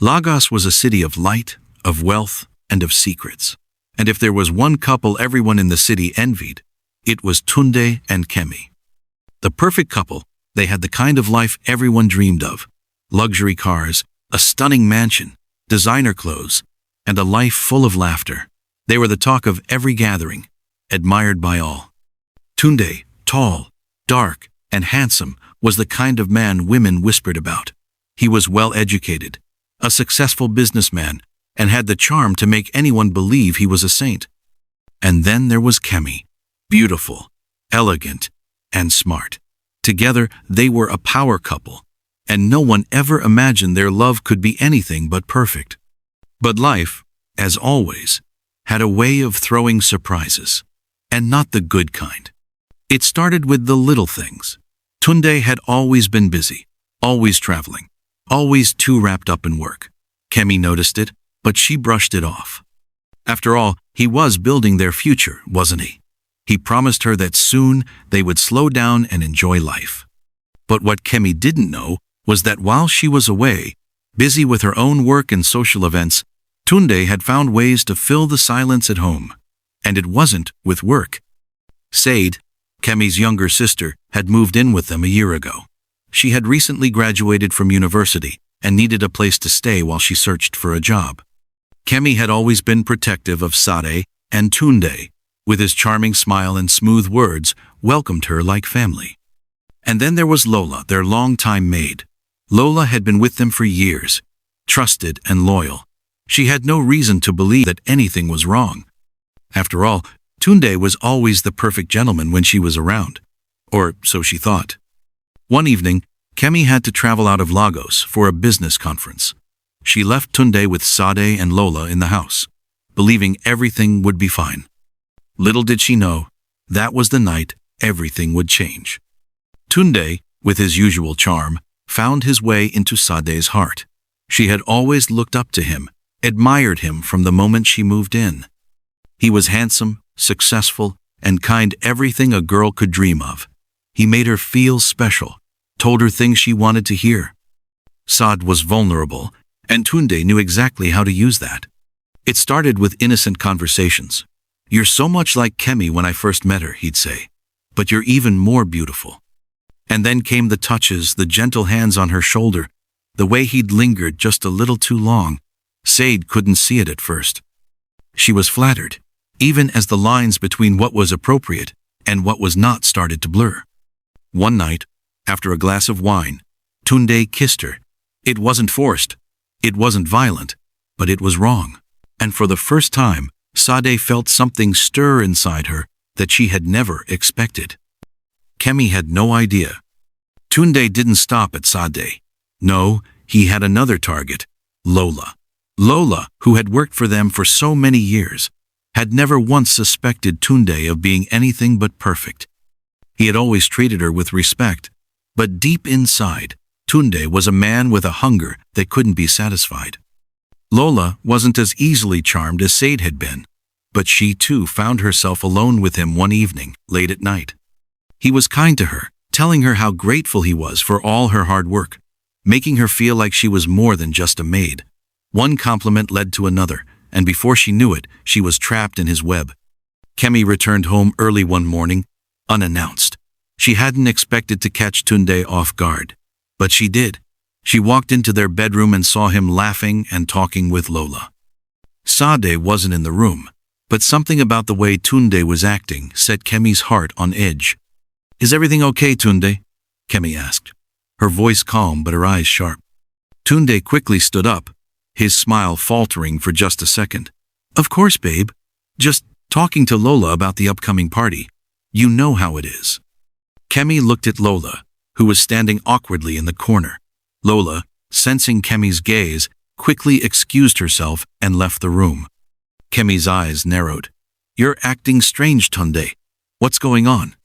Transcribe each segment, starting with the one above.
Lagos was a city of light, of wealth, and of secrets. And if there was one couple everyone in the city envied, it was Tunde and Kemi. The perfect couple. They had the kind of life everyone dreamed of. Luxury cars, a stunning mansion, designer clothes, and a life full of laughter. They were the talk of every gathering, admired by all. Tunde, tall, dark, and handsome, was the kind of man women whispered about. He was well educated, a successful businessman, and had the charm to make anyone believe he was a saint. And then there was Kemi, beautiful, elegant, and smart. Together, they were a power couple, and no one ever imagined their love could be anything but perfect. But life, as always, had a way of throwing surprises, and not the good kind. It started with the little things. Tunde had always been busy, always traveling, always too wrapped up in work. Kemi noticed it, but she brushed it off. After all, he was building their future, wasn't he? He promised her that soon they would slow down and enjoy life. But what Kemi didn't know was that while she was away, busy with her own work and social events, Tunde had found ways to fill the silence at home. And it wasn't with work. Said, Kemi's younger sister, had moved in with them a year ago. She had recently graduated from university and needed a place to stay while she searched for a job. Kemi had always been protective of Sade, and Tunde, with his charming smile and smooth words, welcomed her like family. And then there was Lola, their longtime maid. Lola had been with them for years, trusted and loyal. She had no reason to believe that anything was wrong. After all, Tunde was always the perfect gentleman when she was around, or so she thought. One evening, Kemi had to travel out of Lagos for a business conference. She left Tunde with Sade and Lola in the house, believing everything would be fine. Little did she know, that was the night everything would change. Tunde, with his usual charm, found his way into Sade's heart. She had always looked up to him, admired him from the moment she moved in. He was handsome, successful, and kind, everything a girl could dream of. He made her feel special, told her things she wanted to hear. Sade was vulnerable, and Tunde knew exactly how to use that. It started with innocent conversations. "You're so much like Kemi when I first met her," he'd say, "but you're even more beautiful." And then came the touches, the gentle hands on her shoulder, the way he'd lingered just a little too long. Sade couldn't see it at first. She was flattered, even as the lines between what was appropriate and what was not started to blur. One night, after a glass of wine, Tunde kissed her. It wasn't forced, it wasn't violent, but it was wrong. And for the first time, Sade felt something stir inside her that she had never expected. Kemi had no idea. Tunde didn't stop at Sade. No, he had another target, Lola. Lola, who had worked for them for so many years, had never once suspected Tunde of being anything but perfect. He had always treated her with respect, but deep inside, Tunde was a man with a hunger that couldn't be satisfied. Lola wasn't as easily charmed as Sade had been, but she too found herself alone with him one evening, late at night. He was kind to her, telling her how grateful he was for all her hard work, making her feel like she was more than just a maid. One compliment led to another, and before she knew it, she was trapped in his web. Kemi returned home early one morning, unannounced. She hadn't expected to catch Tunde off guard, but she did. She walked into their bedroom and saw him laughing and talking with Lola. Sade wasn't in the room, but something about the way Tunde was acting set Kemi's heart on edge. "Is everything okay, Tunde?" Kemi asked, her voice calm but her eyes sharp. Tunde quickly stood up, his smile faltering for just a second. "Of course, babe. Just talking to Lola about the upcoming party. You know how it is." Kemi looked at Lola, who was standing awkwardly in the corner. Lola, sensing Kemi's gaze, quickly excused herself and left the room. Kemi's eyes narrowed. "You're acting strange, Tunde. What's going on?"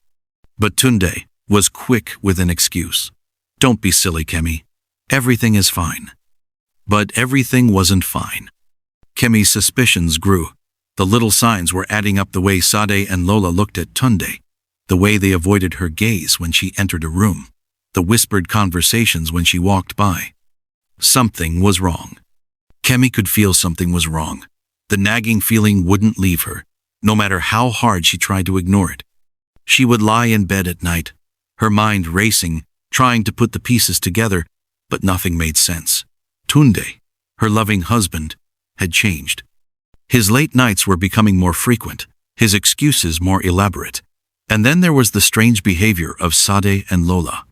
But Tunde was quick with an excuse. "Don't be silly, Kemi. Everything is fine." But everything wasn't fine. Kemi's suspicions grew. The little signs were adding up: the way Sade and Lola looked at Tunde, the way they avoided her gaze when she entered a room, the whispered conversations when she walked by. Something was wrong. Kemi could feel something was wrong. The nagging feeling wouldn't leave her, no matter how hard she tried to ignore it. She would lie in bed at night, her mind racing, trying to put the pieces together, but nothing made sense. Tunde, her loving husband, had changed. His late nights were becoming more frequent, his excuses more elaborate. And then there was the strange behavior of Sade and Lola.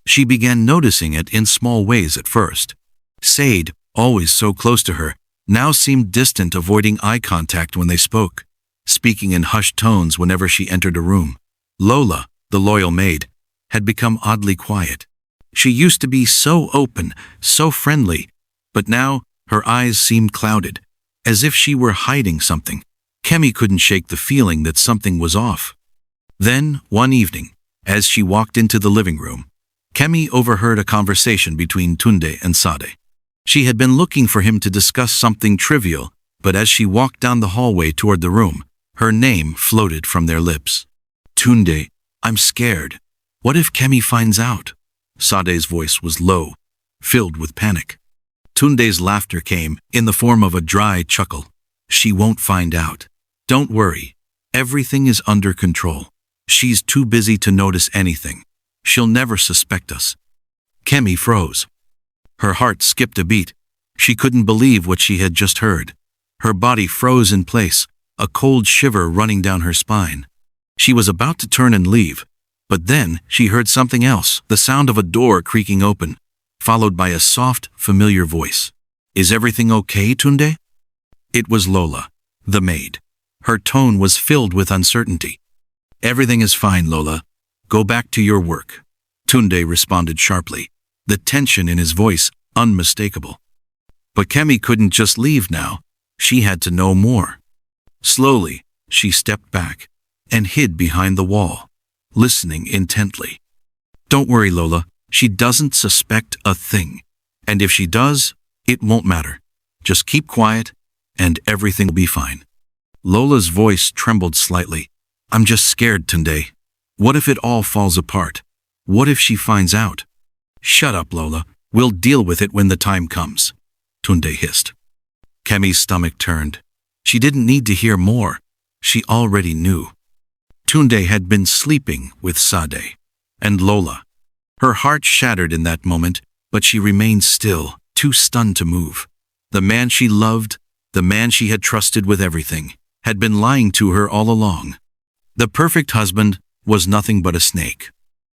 She began noticing it in small ways at first. Sade, always so close to her, now seemed distant, avoiding eye contact when they spoke, speaking in hushed tones whenever she entered a room. Lola, the loyal maid, had become oddly quiet. She used to be so open, so friendly, but now her eyes seemed clouded, as if she were hiding something. Kemi couldn't shake the feeling that something was off. Then, one evening, as she walked into the living room, Kemi overheard a conversation between Tunde and Sade. She had been looking for him to discuss something trivial, but as she walked down the hallway toward the room, her name floated from their lips. Tunde, I'm scared. What if Kemi finds out? Sade's voice was low, filled with panic. Tunde's laughter came in the form of a dry chuckle. She won't find out. Don't worry. Everything is under control. She's too busy to notice anything. She'll never suspect us. Kemi froze. Her heart skipped a beat. She couldn't believe what she had just heard. Her body froze in place, a cold shiver running down her spine. She was about to turn and leave, but then she heard something else, the sound of a door creaking open, followed by a soft, familiar voice. Is everything okay, Tunde? It was Lola, the maid. Her tone was filled with uncertainty. Everything is fine, Lola. Go back to your work. Tunde responded sharply, the tension in his voice unmistakable. But Kemi couldn't just leave now. She had to know more. Slowly, she stepped back and hid behind the wall, listening intently. Don't worry, Lola. She doesn't suspect a thing. And if she does, it won't matter. Just keep quiet, and everything will be fine. Lola's voice trembled slightly. I'm just scared, Tunde. What if it all falls apart? What if she finds out? Shut up, Lola. We'll deal with it when the time comes, Tunde hissed. Kemi's stomach turned. She didn't need to hear more. She already knew. Tunde had been sleeping with Sade and Lola. Her heart shattered in that moment, but she remained still, too stunned to move. The man she loved, the man she had trusted with everything, had been lying to her all along. The perfect husband was nothing but a snake.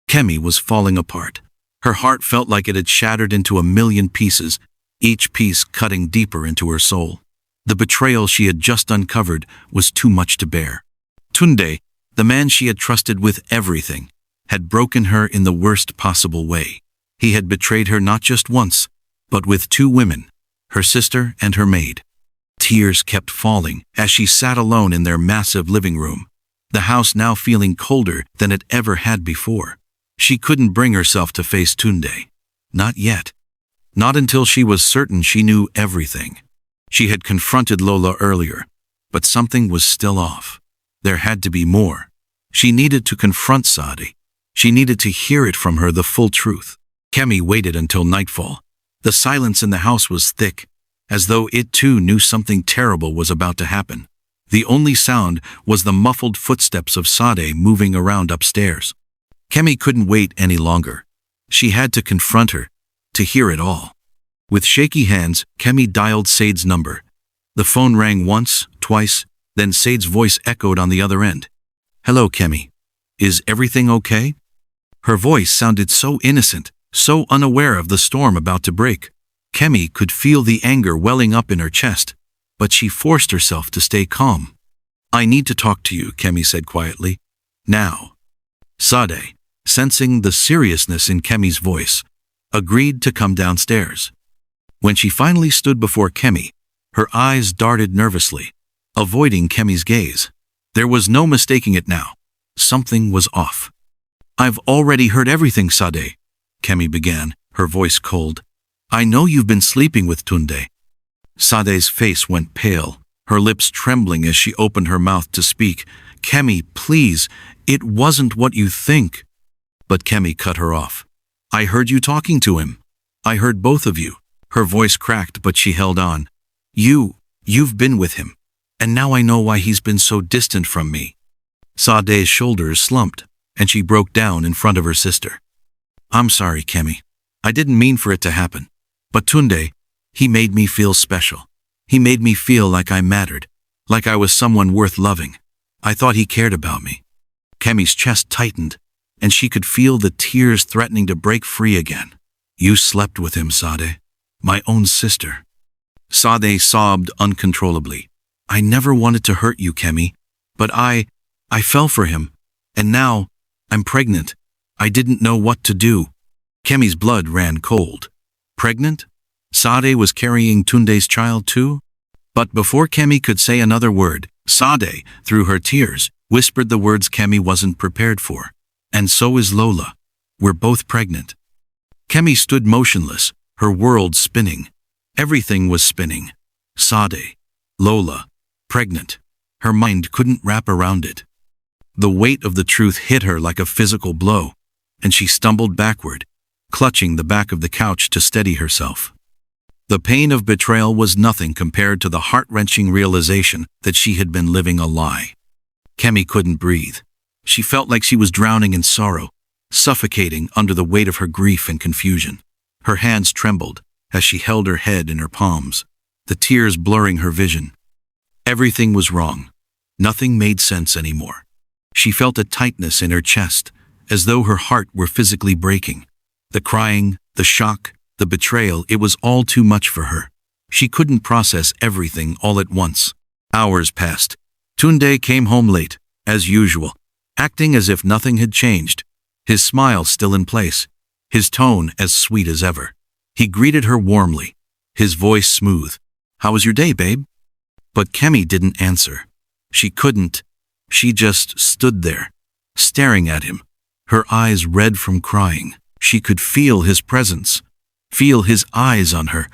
Kemi was falling apart. Her heart felt like it had shattered into a million pieces, each piece cutting deeper into her soul. The betrayal she had just uncovered was too much to bear. Tunde, the man she had trusted with everything, had broken her in the worst possible way. He had betrayed her not just once, but with two women, her sister and her maid. Tears kept falling as she sat alone in their massive living room, the house now feeling colder than it ever had before. She couldn't bring herself to face Tunde. Not yet. Not until she was certain she knew everything. She had confronted Lola earlier, but something was still off. There had to be more. She needed to confront Sade. She needed to hear it from her, the full truth. Kemi waited until nightfall. The silence in the house was thick, as though it too knew something terrible was about to happen. The only sound was the muffled footsteps of Sade moving around upstairs. Kemi couldn't wait any longer. She had to confront her, to hear it all. With shaky hands, Kemi dialed Sade's number. The phone rang once, twice, then Sade's voice echoed on the other end. Hello, Kemi. Is everything okay? Her voice sounded so innocent, so unaware of the storm about to break. Kemi could feel the anger welling up in her chest, but she forced herself to stay calm. I need to talk to you, Kemi said quietly. Now. Sade, sensing the seriousness in Kemi's voice, agreed to come downstairs. When she finally stood before Kemi, her eyes darted nervously, avoiding Kemi's gaze. There was no mistaking it now. Something was off. I've already heard everything, Sade, Kemi began, her voice cold. I know you've been sleeping with Tunde. Sade's face went pale, her lips trembling as she opened her mouth to speak. Kemi, please, it wasn't what you think. But Kemi cut her off. I heard you talking to him. I heard both of you. Her voice cracked, but she held on. You've been with him, and now I know why he's been so distant from me." Sade's shoulders slumped, and she broke down in front of her sister. "I'm sorry, Kemi. I didn't mean for it to happen. But Tunde, he made me feel special. He made me feel like I mattered, like I was someone worth loving. I thought he cared about me." Kemi's chest tightened, and she could feel the tears threatening to break free again. "You slept with him, Sade. My own sister." Sade sobbed uncontrollably. "I never wanted to hurt you, Kemi, but I fell for him, and now I'm pregnant. I didn't know what to do." Kemi's blood ran cold. Pregnant? Sade was carrying Tunde's child too? But before Kemi could say another word, Sade, through her tears, whispered the words Kemi wasn't prepared for. "And so is Lola. We're both pregnant." Kemi stood motionless, her world spinning. Everything was spinning. Sade, Lola, pregnant. Her mind couldn't wrap around it. The weight of the truth hit her like a physical blow, and she stumbled backward, clutching the back of the couch to steady herself. The pain of betrayal was nothing compared to the heart-wrenching realization that she had been living a lie. Kemi couldn't breathe. She felt like she was drowning in sorrow, suffocating under the weight of her grief and confusion. Her hands trembled as she held her head in her palms, the tears blurring her vision. Everything was wrong. Nothing made sense anymore. She felt a tightness in her chest, as though her heart were physically breaking. The crying, the shock, the betrayal, it was all too much for her. She couldn't process everything all at once. Hours passed. Tunde came home late, as usual, acting as if nothing had changed, his smile still in place, his tone as sweet as ever. He greeted her warmly, his voice smooth. "How was your day, babe?" But Kemi didn't answer. She couldn't. She just stood there, staring at him, her eyes red from crying. She could feel his presence, feel his eyes on her,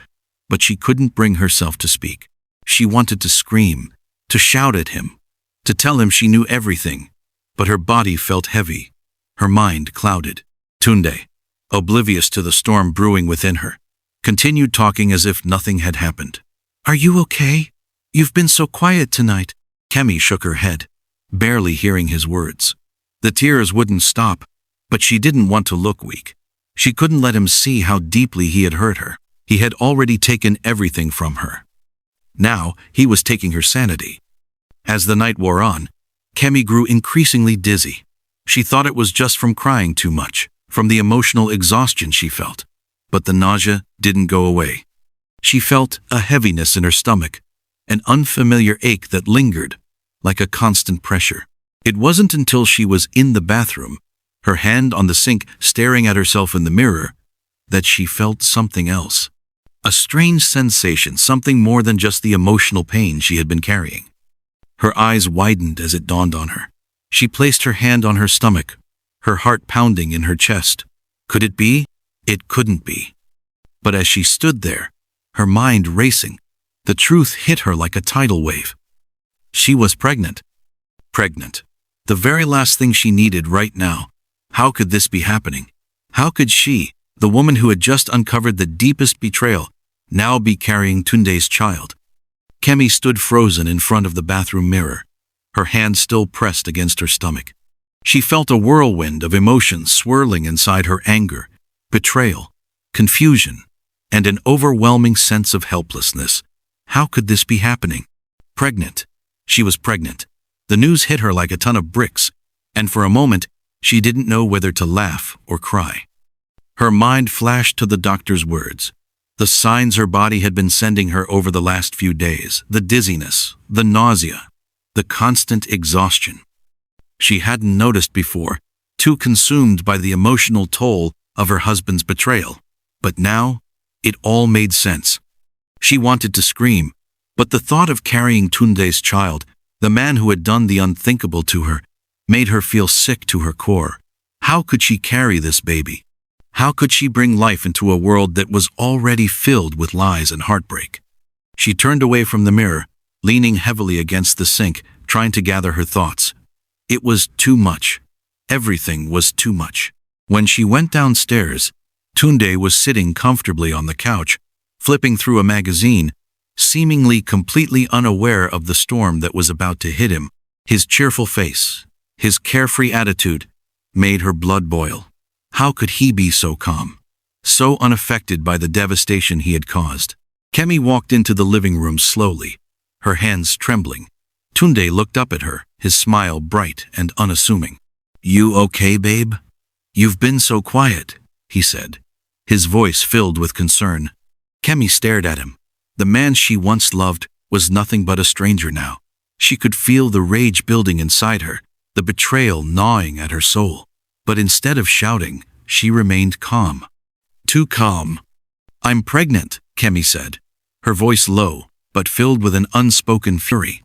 but she couldn't bring herself to speak. She wanted to scream, to shout at him, to tell him she knew everything, but her body felt heavy, her mind clouded. Tunde, oblivious to the storm brewing within her, continued talking as if nothing had happened. "Are you okay? You've been so quiet tonight." Kemi shook her head, barely hearing his words. The tears wouldn't stop, but she didn't want to look weak. She couldn't let him see how deeply he had hurt her. He had already taken everything from her. Now he was taking her sanity. As the night wore on, Kemi grew increasingly dizzy. She thought it was just from crying too much, from the emotional exhaustion she felt. But the nausea didn't go away. She felt a heaviness in her stomach, an unfamiliar ache that lingered, like a constant pressure. It wasn't until she was in the bathroom, her hand on the sink staring at herself in the mirror, that she felt something else. A strange sensation, something more than just the emotional pain she had been carrying. Her eyes widened as it dawned on her. She placed her hand on her stomach, her heart pounding in her chest. Could it be? It couldn't be. But as she stood there, her mind racing, the truth hit her like a tidal wave. She was pregnant. Pregnant. The very last thing she needed right now. How could this be happening? How could she, the woman who had just uncovered the deepest betrayal, now be carrying Tunde's child? Kemi stood frozen in front of the bathroom mirror, her hand still pressed against her stomach. She felt a whirlwind of emotions swirling inside her: anger, betrayal, confusion, and an overwhelming sense of helplessness. How could this be happening? Pregnant. She was pregnant. The news hit her like a ton of bricks, and for a moment, she didn't know whether to laugh or cry. Her mind flashed to the doctor's words, the signs her body had been sending her over the last few days, the dizziness, the nausea, the constant exhaustion. She hadn't noticed before, too consumed by the emotional toll of her husband's betrayal. But now, it all made sense. She wanted to scream, but the thought of carrying Tunde's child, the man who had done the unthinkable to her, made her feel sick to her core. How could she carry this baby? How could she bring life into a world that was already filled with lies and heartbreak? She turned away from the mirror, leaning heavily against the sink, trying to gather her thoughts. It was too much. Everything was too much. When she went downstairs, Tunde was sitting comfortably on the couch, flipping through a magazine, seemingly completely unaware of the storm that was about to hit him. His cheerful face, his carefree attitude, made her blood boil. How could he be so calm, so unaffected by the devastation he had caused? Kemi walked into the living room slowly, her hands trembling. Tunde looked up at her, his smile bright and unassuming. "You okay, babe? You've been so quiet," he said, his voice filled with concern. Kemi stared at him. The man she once loved was nothing but a stranger now. She could feel the rage building inside her, the betrayal gnawing at her soul. But instead of shouting, she remained calm. Too calm. "I'm pregnant," Kemi said, her voice low, but filled with an unspoken fury.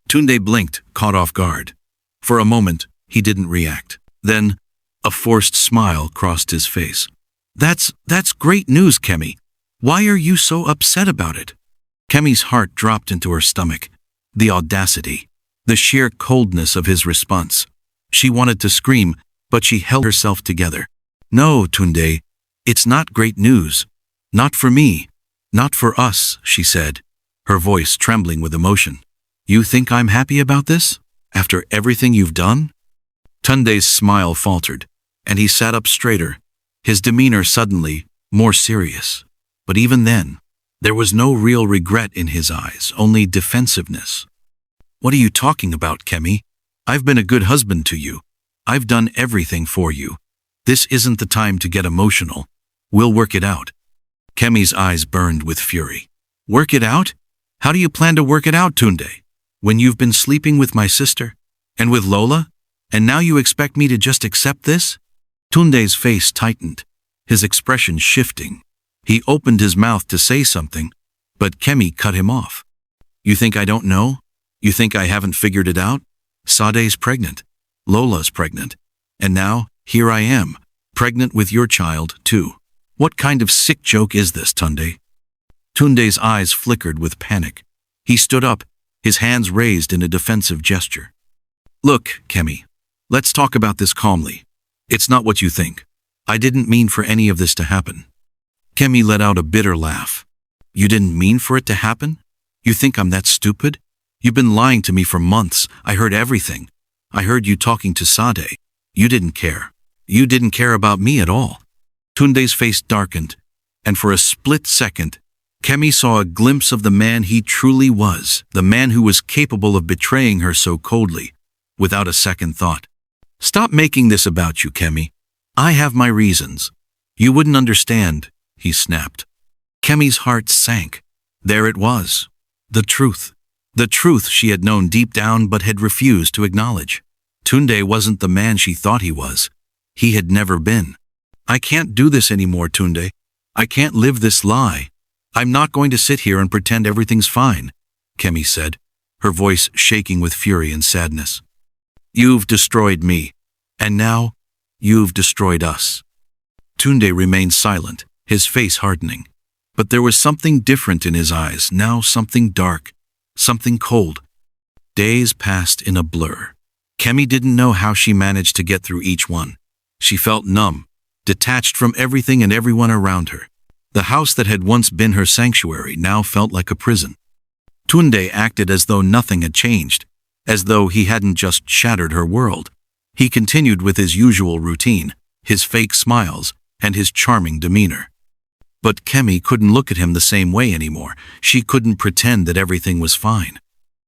Tunde blinked, caught off guard. For a moment, he didn't react. Then, a forced smile crossed his face. That's great news, Kemi. Why are you so upset about it?" Kemi's heart dropped into her stomach. The audacity, the sheer coldness of his response. She wanted to scream, but she held herself together. "No, Tunde, it's not great news. Not for me. Not for us," she said, her voice trembling with emotion. "You think I'm happy about this? After everything you've done?" Tunde's smile faltered, and he sat up straighter, his demeanor suddenly more serious. But even then, there was no real regret in his eyes, only defensiveness. "What are you talking about, Kemi? I've been a good husband to you. I've done everything for you. This isn't the time to get emotional. We'll work it out." Kemi's eyes burned with fury. "Work it out? How do you plan to work it out, Tunde? When you've been sleeping with my sister? And with Lola? And now you expect me to just accept this?" Tunde's face tightened, his expression shifting. He opened his mouth to say something, but Kemi cut him off. "You think I don't know? You think I haven't figured it out? Sade's pregnant. Lola's pregnant. And now, here I am, pregnant with your child, too. What kind of sick joke is this, Tunde?" Tunde's eyes flickered with panic. He stood up, his hands raised in a defensive gesture. "Look, Kemi, let's talk about this calmly. It's not what you think. I didn't mean for any of this to happen." Kemi let out a bitter laugh. "You didn't mean for it to happen? You think I'm that stupid? You've been lying to me for months. I heard everything. I heard you talking to Sade. You didn't care. You didn't care about me at all." Tunde's face darkened, and for a split second, Kemi saw a glimpse of the man he truly was, the man who was capable of betraying her so coldly, without a second thought. "Stop making this about you, Kemi. I have my reasons. You wouldn't understand," he snapped. Kemi's heart sank. There it was. The truth. The truth she had known deep down but had refused to acknowledge. Tunde wasn't the man she thought he was. He had never been. "I can't do this anymore, Tunde. I can't live this lie. I'm not going to sit here and pretend everything's fine," Kemi said, her voice shaking with fury and sadness. "You've destroyed me, and now you've destroyed us." Tunde remained silent, his face hardening. But there was something different in his eyes, now something dark, something cold. Days passed in a blur. Kemi didn't know how she managed to get through each one. She felt numb, detached from everything and everyone around her. The house that had once been her sanctuary now felt like a prison. Tunde acted as though nothing had changed, as though he hadn't just shattered her world. He continued with his usual routine, his fake smiles, and his charming demeanor. But Kemi couldn't look at him the same way anymore. She couldn't pretend that everything was fine.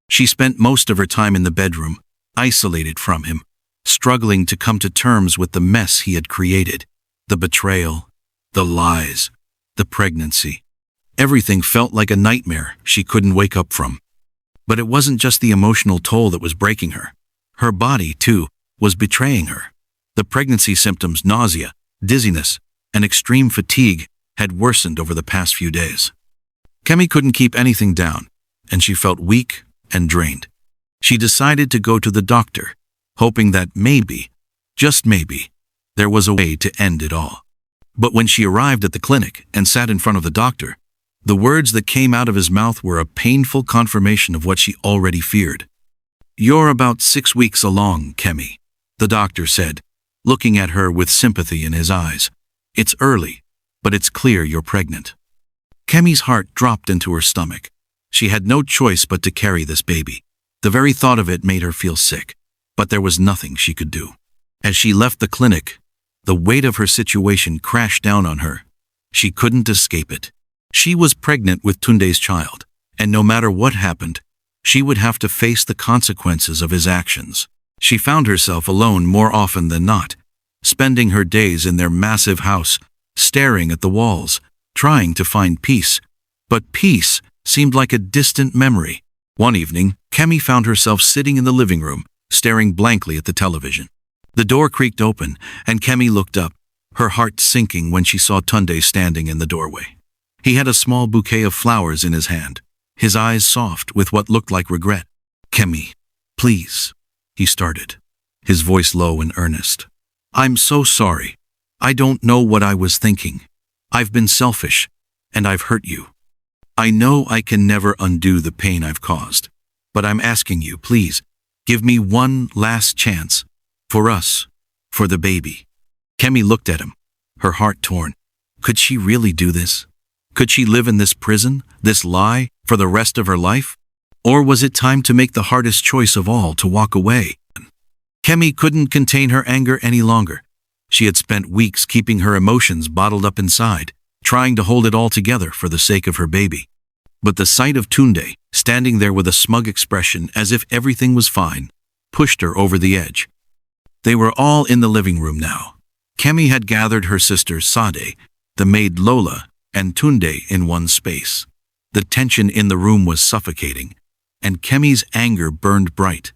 She spent most of her time in the bedroom, isolated from him, struggling to come to terms with the mess he had created. The betrayal, the lies, the pregnancy. Everything felt like a nightmare she couldn't wake up from. But it wasn't just the emotional toll that was breaking her. Her body, too, was betraying her. The pregnancy symptoms, nausea, dizziness, and extreme fatigue, had worsened over the past few days. Kemi couldn't keep anything down, and she felt weak and drained. She decided to go to the doctor, hoping that maybe, just maybe, there was a way to end it all. But when she arrived at the clinic and sat in front of the doctor, the words that came out of his mouth were a painful confirmation of what she already feared. "You're about 6 weeks along, Kemi," the doctor said, looking at her with sympathy in his eyes. "It's early, but it's clear you're pregnant." Kemi's heart dropped into her stomach. She had no choice but to carry this baby. The very thought of it made her feel sick, but there was nothing she could do. As she left the clinic, the weight of her situation crashed down on her. She couldn't escape it. She was pregnant with Tunde's child, and no matter what happened, she would have to face the consequences of his actions. She found herself alone more often than not, spending her days in their massive house, staring at the walls, trying to find peace. But peace seemed like a distant memory. One evening, Kemi found herself sitting in the living room, staring blankly at the television. The door creaked open, and Kemi looked up, her heart sinking when she saw Tunde standing in the doorway. He had a small bouquet of flowers in his hand, his eyes soft with what looked like regret. "Kemi, please," he started, his voice low and earnest. "I'm so sorry. I don't know what I was thinking. I've been selfish, and I've hurt you. I know I can never undo the pain I've caused, but I'm asking you, please, give me one last chance. For us, for the baby." Kemi looked at him, her heart torn. Could she really do this? Could she live in this prison, this lie, for the rest of her life? Or was it time to make the hardest choice of all, to walk away? Kemi couldn't contain her anger any longer. She had spent weeks keeping her emotions bottled up inside, trying to hold it all together for the sake of her baby. But the sight of Tunde, standing there with a smug expression as if everything was fine, pushed her over the edge. They were all in the living room now. Kemi had gathered her sisters Sade, the maid Lola, and Tunde in one space. The tension in the room was suffocating, and Kemi's anger burned bright.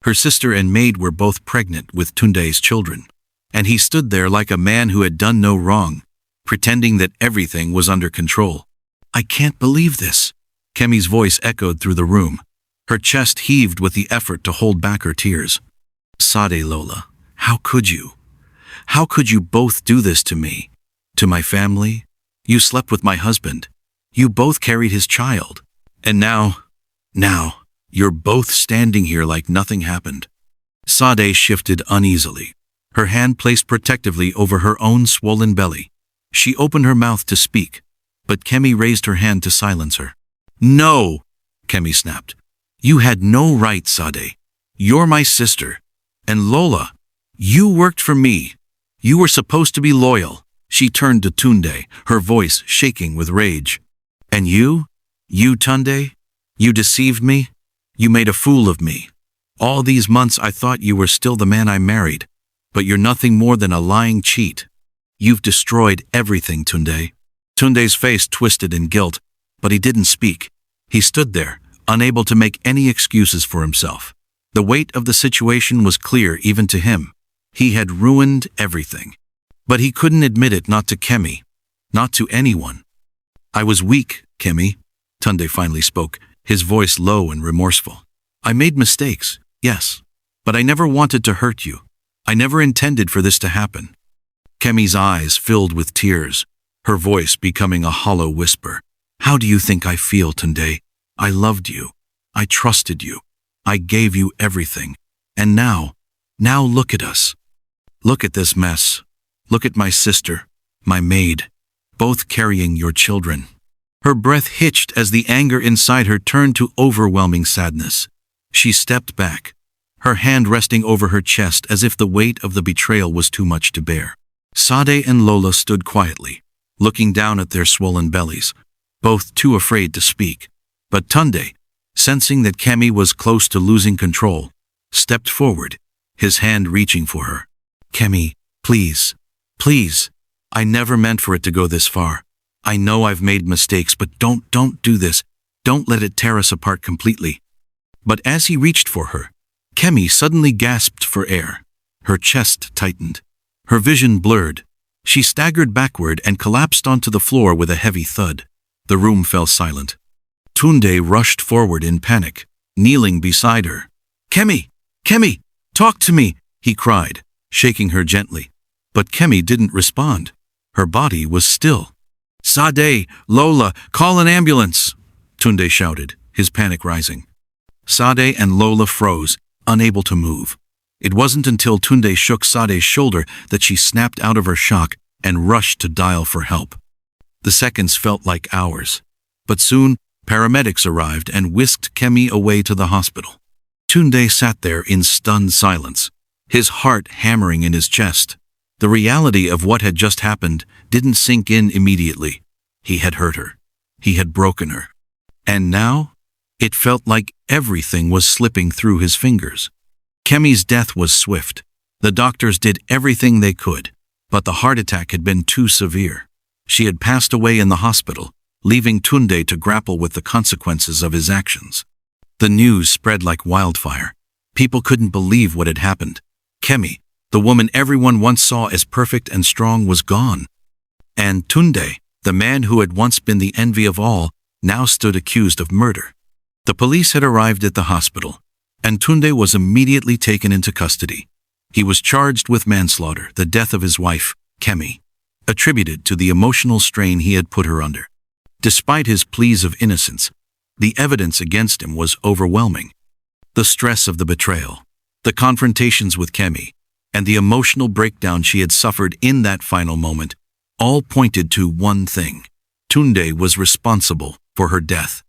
Her sister and maid were both pregnant with Tunde's children, and he stood there like a man who had done no wrong, pretending that everything was under control. "I can't believe this," Kemi's voice echoed through the room. Her chest heaved with the effort to hold back her tears. "Sade, Lola, how could you? How could you both do this to me? To my family? You slept with my husband. You both carried his child. And now, you're both standing here like nothing happened." Sade shifted uneasily, her hand placed protectively over her own swollen belly. She opened her mouth to speak, but Kemi raised her hand to silence her. "No," Kemi snapped. "You had no right, Sade. You're my sister. And Lola, you worked for me. You were supposed to be loyal." She turned to Tunde, her voice shaking with rage. "And you, Tunde, you deceived me. You made a fool of me. All these months I thought you were still the man I married, but you're nothing more than a lying cheat. You've destroyed everything, Tunde." Tunde's face twisted in guilt, but he didn't speak. He stood there, unable to make any excuses for himself. The weight of the situation was clear even to him. He had ruined everything. But he couldn't admit it, not to Kemi, not to anyone. "I was weak, Kemi," Tunde finally spoke, his voice low and remorseful. "I made mistakes, yes, but I never wanted to hurt you. I never intended for this to happen." Kemi's eyes filled with tears, her voice becoming a hollow whisper. "How do you think I feel, Tunde? I loved you. I trusted you. I gave you everything. And now look at us. Look at this mess. Look at my sister, my maid, both carrying your children." Her breath hitched as the anger inside her turned to overwhelming sadness. She stepped back, her hand resting over her chest as if the weight of the betrayal was too much to bear. Sade and Lola stood quietly, looking down at their swollen bellies, both too afraid to speak. But Tunde, sensing that Kemi was close to losing control, stepped forward, his hand reaching for her. "Kemi, please, please, I never meant for it to go this far. I know I've made mistakes, but don't do this. Don't let it tear us apart completely." But as he reached for her, Kemi suddenly gasped for air. Her chest tightened. Her vision blurred. She staggered backward and collapsed onto the floor with a heavy thud. The room fell silent. Tunde rushed forward in panic, kneeling beside her. Kemi, talk to me," he cried, shaking her gently. But Kemi didn't respond. Her body was still. "Sade, Lola, call an ambulance," Tunde shouted, his panic rising. Sade and Lola froze, unable to move. It wasn't until Tunde shook Sade's shoulder that she snapped out of her shock and rushed to dial for help. The seconds felt like hours, but soon Paramedics arrived and whisked Kemi away to the hospital. Tunde sat there in stunned silence, his heart hammering in his chest. The reality of what had just happened didn't sink in immediately. He had hurt her. He had broken her. And now, it felt like everything was slipping through his fingers. Kemi's death was swift. The doctors did everything they could, but the heart attack had been too severe. She had passed away in the hospital, leaving Tunde to grapple with the consequences of his actions. The news spread like wildfire. People couldn't believe what had happened. Kemi, the woman everyone once saw as perfect and strong, was gone. And Tunde, the man who had once been the envy of all, now stood accused of murder. The police had arrived at the hospital, and Tunde was immediately taken into custody. He was charged with manslaughter, the death of his wife, Kemi, attributed to the emotional strain he had put her under. Despite his pleas of innocence, the evidence against him was overwhelming. The stress of the betrayal, the confrontations with Kemi, and the emotional breakdown she had suffered in that final moment all pointed to one thing: Tunde was responsible for her death.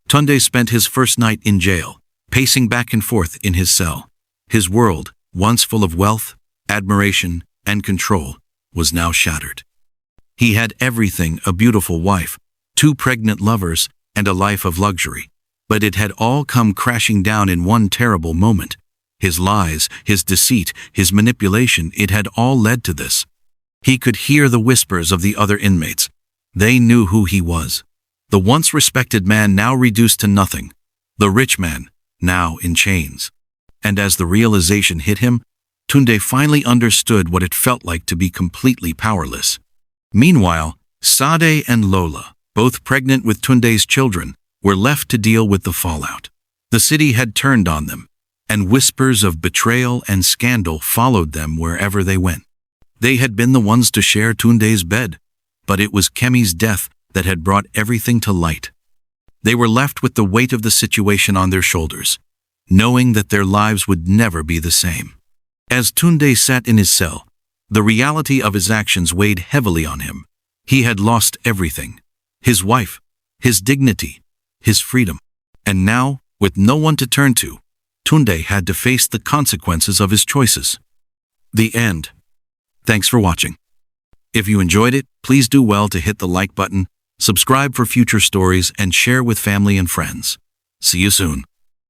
Tunde spent his first night in jail, pacing back and forth in his cell. His world, once full of wealth, admiration, and control, was now shattered. He had everything: a beautiful wife, 2 pregnant lovers, and a life of luxury. But it had all come crashing down in one terrible moment. His lies, his deceit, his manipulation, it had all led to this. He could hear the whispers of the other inmates. They knew who he was. The once respected man now reduced to nothing. The rich man, now in chains. And as the realization hit him, Tunde finally understood what it felt like to be completely powerless. Meanwhile, Sade and Lola, both pregnant with Tunde's children, were left to deal with the fallout. The city had turned on them, and whispers of betrayal and scandal followed them wherever they went. They had been the ones to share Tunde's bed, but it was Kemi's death that had brought everything to light. They were left with the weight of the situation on their shoulders, knowing that their lives would never be the same. As Tunde sat in his cell, the reality of his actions weighed heavily on him. He had lost everything: his wife, his dignity, his freedom. And now, with no one to turn to, Tunde had to face the consequences of his choices. The end. Thanks for watching. If you enjoyed it, please do well to hit the like button, subscribe for future stories, and share with family and friends. See you soon.